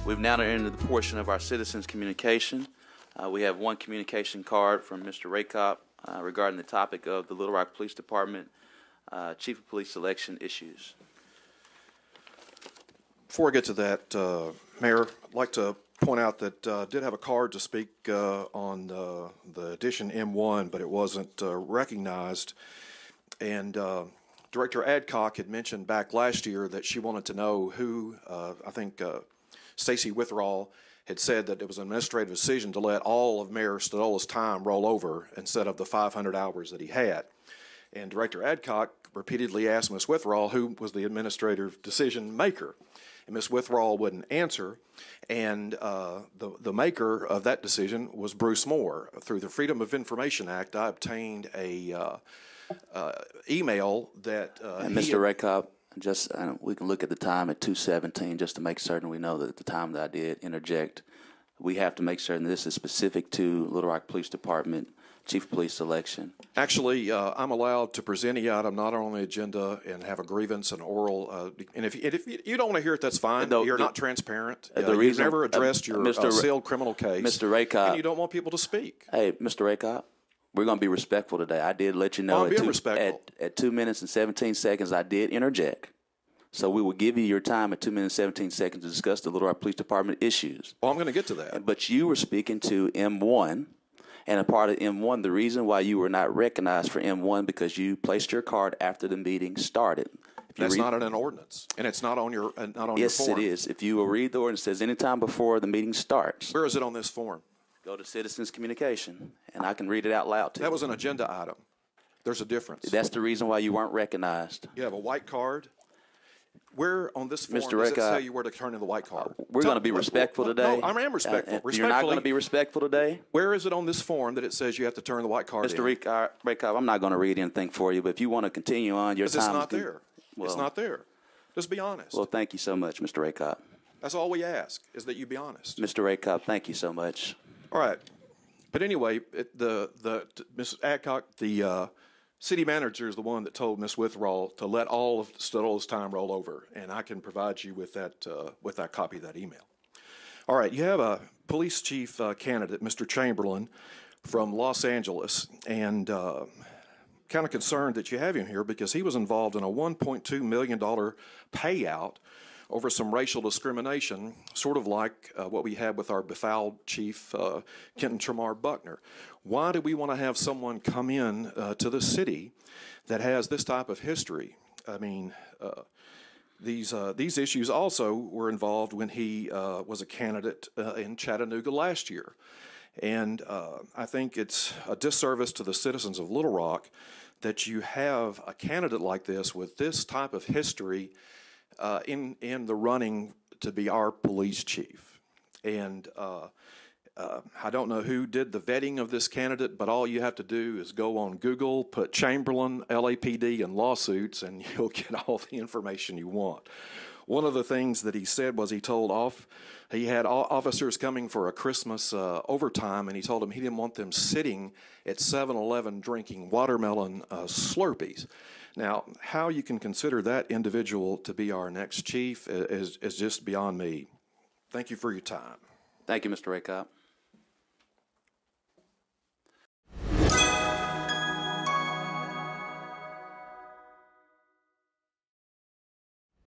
We've now entered into the portion of our citizens' communication. We have one communication card from Mr. Racop regarding the topic of the Little Rock Police Department Chief of Police selection issues. Before I get to that, Mayor, I'd like to point out that I did have a card to speak on the edition M1, but it wasn't recognized. And Director Adcock had mentioned back last year that she wanted to know who, I think Stacy Witherall had said that it was an administrative decision to let all of Mayor Stadola's time roll over instead of the 500 hours that he had. And Director Adcock repeatedly asked Ms. Witherall who was the administrative decision maker. And Ms. Witherall wouldn't answer, and the maker of that decision was Bruce Moore. Through the Freedom of Information Act, I obtained a email that and Mr. Racop, we can look at the time at 2:17 just to make certain we know that at the time that I did interject, we have to make certain this is specific to Little Rock Police Department Chief of Police selection. Actually, I'm allowed to present any item not on the agenda and have a grievance and oral. And if you don't want to hear it, that's fine. You're not transparent. You've never addressed your sealed criminal case. Mr. Racop, and you don't want people to speak. Hey, Mr. Racop, we're going to be respectful today. I did let you know at 2 minutes and 17 seconds I did interject. So we will give you your time at 2 minutes and 17 seconds to discuss the Little Rock Police Department issues. Well, I'm going to get to that. But you were speaking to M1. And a part of M1, the reason why you were not recognized for M1 because you placed your card after the meeting started. That's not in an ordinance, and it's not on your your form. Yes, it is. If you will read the ordinance, it says anytime before the meeting starts. Where is it on this form? Go to Citizens Communication, and I can read it out loud to you. That was an agenda item. There's a difference. That's the reason why you weren't recognized. You have a white card. Where on this form Mr. does it Racop, say you were to turn in the white card? We're going to be respectful today. No, I am respectful. You're not going to be respectful today? Where is it on this form that it says you have to turn the white card in? Mr. Racop, I'm not going to read anything for you, but if you want to continue on, your time is... It's not there. It's not there. Just be honest. Well, thank you so much, Mr. Racop. That's all we ask, is that you be honest. Mr. Racop, thank you so much. All right. But anyway, Ms. Adcock, the city manager is the one that told Ms. Witherall to let all of Stadola's time roll over, and I can provide you with that copy of that email. All right, you have a police chief candidate, Mr. Chamberlain, from Los Angeles, and kind of concerned that you have him here because he was involved in a $1.2 million payout over some racial discrimination, sort of like what we had with our befouled chief, Kenton Tremar Buckner. Why do we want to have someone come in to the city that has this type of history? I mean, these issues also were involved when he was a candidate in Chattanooga last year. And I think it's a disservice to the citizens of Little Rock that you have a candidate like this with this type of history in the running to be our police chief. And I don't know who did the vetting of this candidate, but all you have to do is go on Google, put Chamberlain, LAPD, and lawsuits, and you'll get all the information you want. One of the things that he said was he had officers coming for a Christmas overtime, and he told them he didn't want them sitting at 7-Eleven drinking watermelon Slurpees. Now, how you can consider that individual to be our next chief is just beyond me. Thank you for your time. Thank you, Mr. Racop.